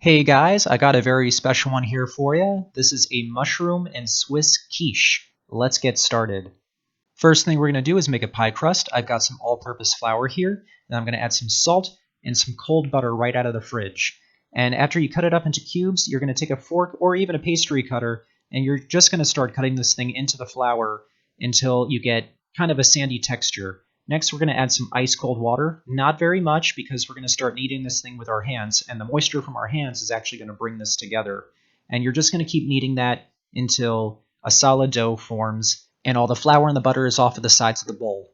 Hey guys, I got a very special one here for you. This is a mushroom and Swiss quiche. Let's get started. First thing we're going to do is make a pie crust. I've got some all-purpose flour here, and I'm going to add some salt and some cold butter right out of the fridge. And after you cut it up into cubes, you're going to take a fork or even a pastry cutter, and you're just going to start cutting this thing into the flour until you get kind of a sandy texture. Next, we're going to add some ice cold water. Not very much because we're going to start kneading this thing with our hands, and the moisture from our hands is actually going to bring this together. And you're just going to keep kneading that until a solid dough forms and all the flour and the butter is off of the sides of the bowl.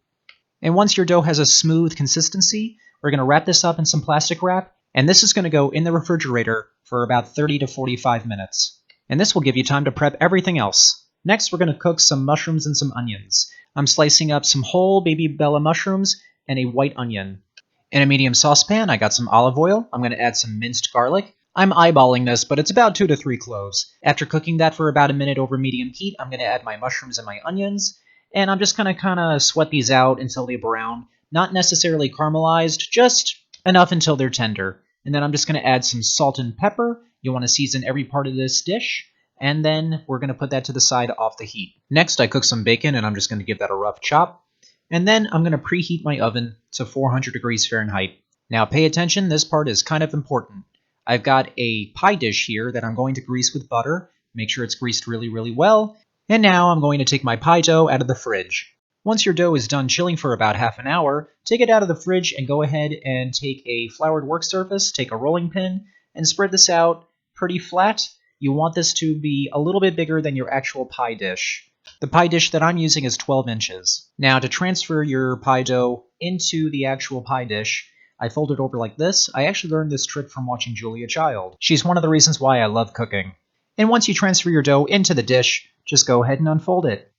And once your dough has a smooth consistency, we're going to wrap this up in some plastic wrap, and this is going to go in the refrigerator for about 30 to 45 minutes. And this will give you time to prep everything else. Next, we're going to cook some mushrooms and some onions. I'm slicing up some whole baby Bella mushrooms and a white onion. In a medium saucepan, I got some olive oil. I'm going to add some minced garlic. I'm eyeballing this, but it's about 2 to 3 cloves. After cooking that for about a minute over medium heat, I'm going to add my mushrooms and my onions. And I'm just going to kind of sweat these out until they brown. Not necessarily caramelized, just enough until they're tender. And then I'm just going to add some salt and pepper. You want to season every part of this dish. And then we're going to put that to the side off the heat. Next, I cook some bacon, and I'm just going to give that a rough chop. And then I'm going to preheat my oven to 400 degrees Fahrenheit. Now pay attention, this part is kind of important. I've got a pie dish here that I'm going to grease with butter. Make sure it's greased really, really well. And now I'm going to take my pie dough out of the fridge. Once your dough is done chilling for about half an hour, take it out of the fridge and go ahead and take a floured work surface, take a rolling pin, and spread this out pretty flat. You want this to be a little bit bigger than your actual pie dish. The pie dish that I'm using is 12 inches. Now to transfer your pie dough into the actual pie dish, I fold it over like this. I actually learned this trick from watching Julia Child. She's one of the reasons why I love cooking. And once you transfer your dough into the dish, just go ahead and unfold it.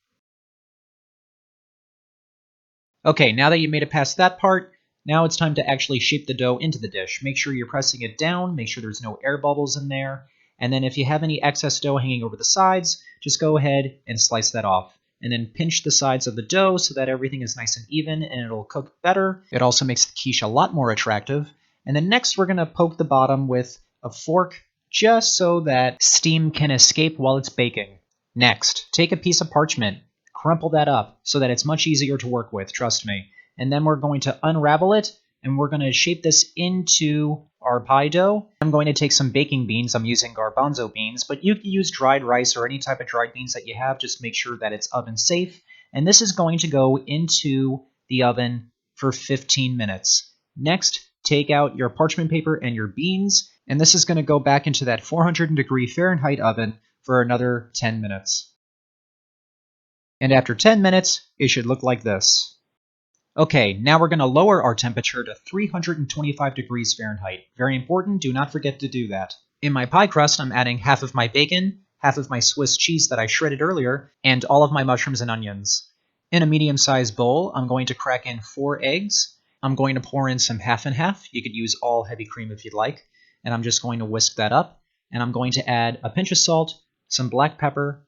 Okay, now that you made it past that part, now it's time to actually shape the dough into the dish. Make sure you're pressing it down, make sure there's no air bubbles in there. And then if you have any excess dough hanging over the sides, just go ahead and slice that off. And then pinch the sides of the dough so that everything is nice and even and it'll cook better. It also makes the quiche a lot more attractive. And then next we're going to poke the bottom with a fork just so that steam can escape while it's baking. Next, take a piece of parchment, crumple that up so that it's much easier to work with, trust me. And then we're going to unravel it and we're going to shape this into our pie dough. I'm going to take some baking beans. I'm using Garbanzo beans, but you can use dried rice or any type of dried beans that you have. Just make sure that it's oven safe. And this is going to go into the oven for 15 minutes. Next, take out your parchment paper and your beans, and this is going to go back into that 400 degree Fahrenheit oven for another 10 minutes. And after 10 minutes, it should look like this. Okay, now we're going to lower our temperature to 325 degrees Fahrenheit. Very important, do not forget to do that. In my pie crust, I'm adding half of my bacon, half of my Swiss cheese that I shredded earlier, and all of my mushrooms and onions. In a medium-sized bowl, I'm going to crack in 4 eggs. I'm going to pour in some half and half. You could use all heavy cream if you'd like. And I'm just going to whisk that up. And I'm going to add a pinch of salt, some black pepper,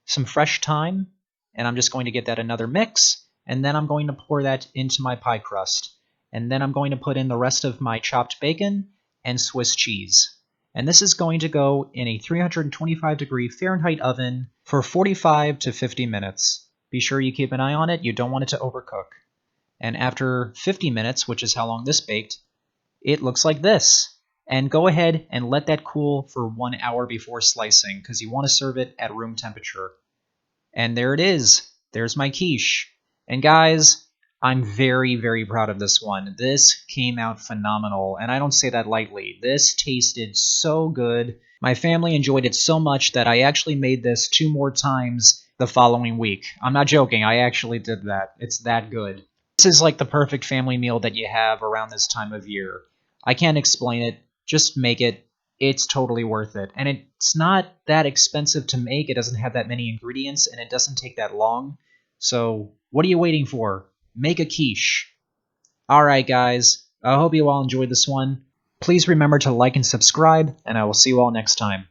some fresh thyme, and I'm just going to give that another mix. And then I'm going to pour that into my pie crust. And then I'm going to put in the rest of my chopped bacon and Swiss cheese. And this is going to go in a 325 degree Fahrenheit oven for 45 to 50 minutes. Be sure you keep an eye on it. You don't want it to overcook. And after 50 minutes, which is how long this baked, it looks like this. And go ahead and let that cool for 1 hour before slicing because you want to serve it at room temperature. And there it is. There's my quiche. And guys, I'm very, very proud of this one. This came out phenomenal, and I don't say that lightly. This tasted so good. My family enjoyed it so much that I actually made this 2 more times the following week. I'm not joking, I actually did that. It's that good. This is like the perfect family meal that you have around this time of year. I can't explain it. Just make it. It's totally worth it. And it's not that expensive to make. It doesn't have that many ingredients, and it doesn't take that long. So what are you waiting for? Make a quiche. Alright guys, I hope you all enjoyed this one. Please remember to like and subscribe, and I will see you all next time.